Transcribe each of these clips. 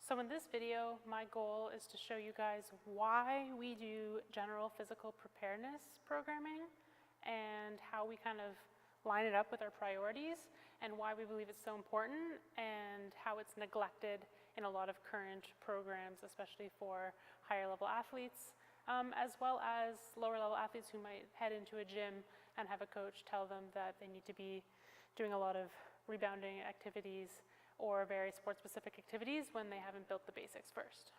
So in this video, my goal is to show you guys why we do general physical preparedness programming and how we kind of line it up with our priorities and why we believe it's so important and how it's neglected in a lot of current programs, especially for higher level athletes, as well as lower level athletes who might head into a gym and have a coach tell them that they need to be doing a lot of rebounding activities or very sport-specific activities when they haven't built the basics first.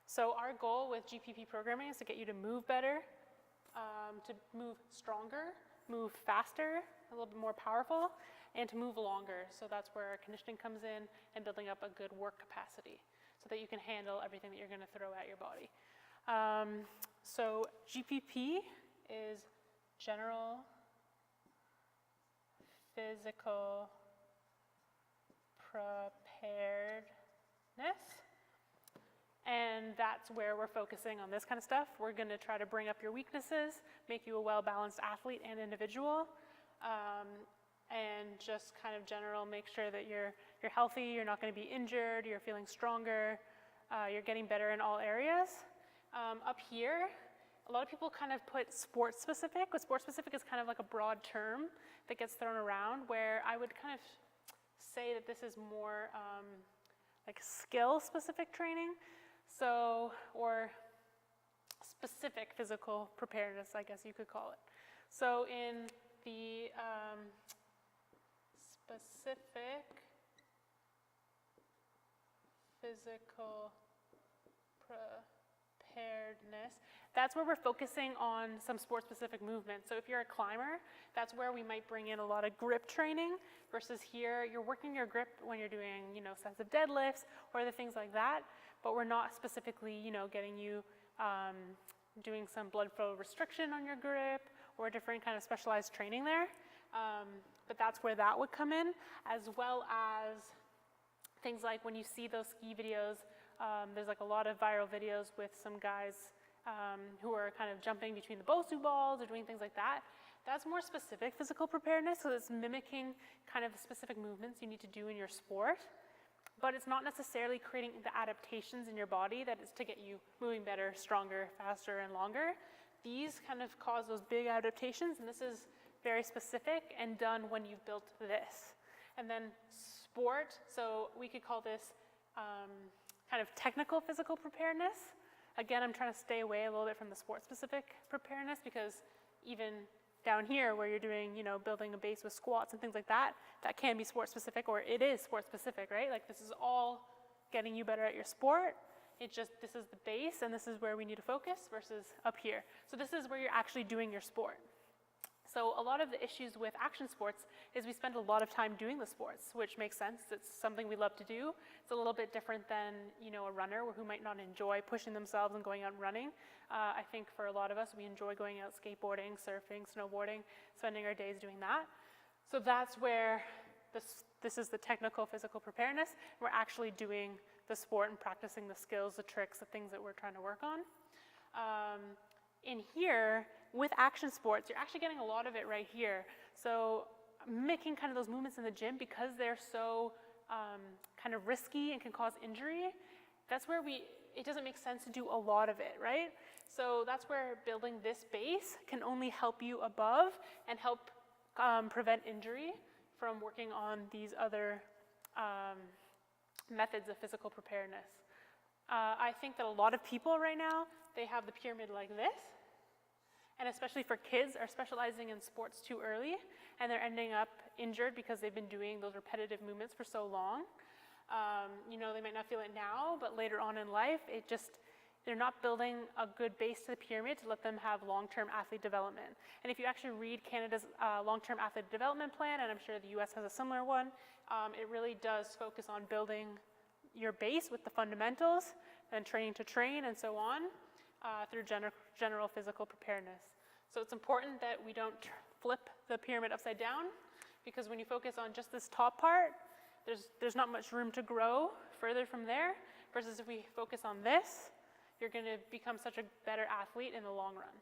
So our goal with GPP programming is to get you to move better, to move stronger, move faster, a little bit more powerful, and to move longer. So that's where our conditioning comes in and building up a good work capacity so that you can handle everything that you're going to throw at your body. So GPP is General Physical Preparedness, and that's where we're focusing on this kind of stuff. We're going to try to bring up your weaknesses, make you a well-balanced athlete and individual, and just kind of general make sure that you're healthy, you're not going to be injured, you're feeling stronger, you're getting better in all areas. Up here, a lot of people kind of put sport-specific, but sport-specific is kind of like a broad term that gets thrown around, where I would kind of say that this is more like skill-specific training, so, or specific physical preparedness, I guess you could call it. So in the specific physical preparedness, that's where we're focusing on some sport-specific movements. So if you're a climber, that's where we might bring in a lot of grip training, versus here you're working your grip when you're doing, sets of deadlifts or other things like that, but we're not specifically, getting you doing some blood flow restriction on your grip or a different kind of specialized training there. But that's where that would come in, as well as things like when you see those ski videos, there's like a lot of viral videos with some guys who are kind of jumping between the Bosu balls or doing things like that. That's more specific physical preparedness, so it's mimicking kind of the specific movements you need to do in your sport, but it's not necessarily creating the adaptations in your body that is to get you moving better, stronger, faster, and longer. These kind of cause those big adaptations, and this is very specific and done when you've built this. And then sport, so we could call this kind of technical physical preparedness. Again, I'm trying to stay away a little bit from the sport-specific preparedness, because even down here where you're doing, building a base with squats and things like that, that can be sport-specific, or it is sport-specific, right? Like this is all getting you better at your sport. It just, this is the base and this is where we need to focus versus up here. So this is where you're actually doing your sport. So a lot of the issues with action sports is we spend a lot of time doing the sports, which makes sense. It's something we love to do. It's a little bit different than, a runner who might not enjoy pushing themselves and going out and running. I think for a lot of us, we enjoy going out skateboarding, surfing, snowboarding, spending our days doing that. So that's where this is the technical physical preparedness. We're actually doing the sport and practicing the skills, the tricks, the things that we're trying to work on. In here, with action sports, you're actually getting a lot of it right here. So making kind of those movements in the gym, because they're so kind of risky and can cause injury, that's where it doesn't make sense to do a lot of it, right? So that's where building this base can only help you above and help prevent injury from working on these other methods of physical preparedness. I think that a lot of people right now, they have the pyramid like this, and especially for kids, are specializing in sports too early, and they're ending up injured because they've been doing those repetitive movements for so long. They might not feel it now, but later on in life, they're not building a good base to the pyramid to let them have long-term athlete development. And if you actually read Canada's long-term athlete development plan, and I'm sure the US has a similar one, it really does focus on building your base with the fundamentals and training to train and so on through general physical preparedness. So it's important that we don't flip the pyramid upside down, because when you focus on just this top part, there's not much room to grow further from there, versus if we focus on this, you're going to become such a better athlete in the long run.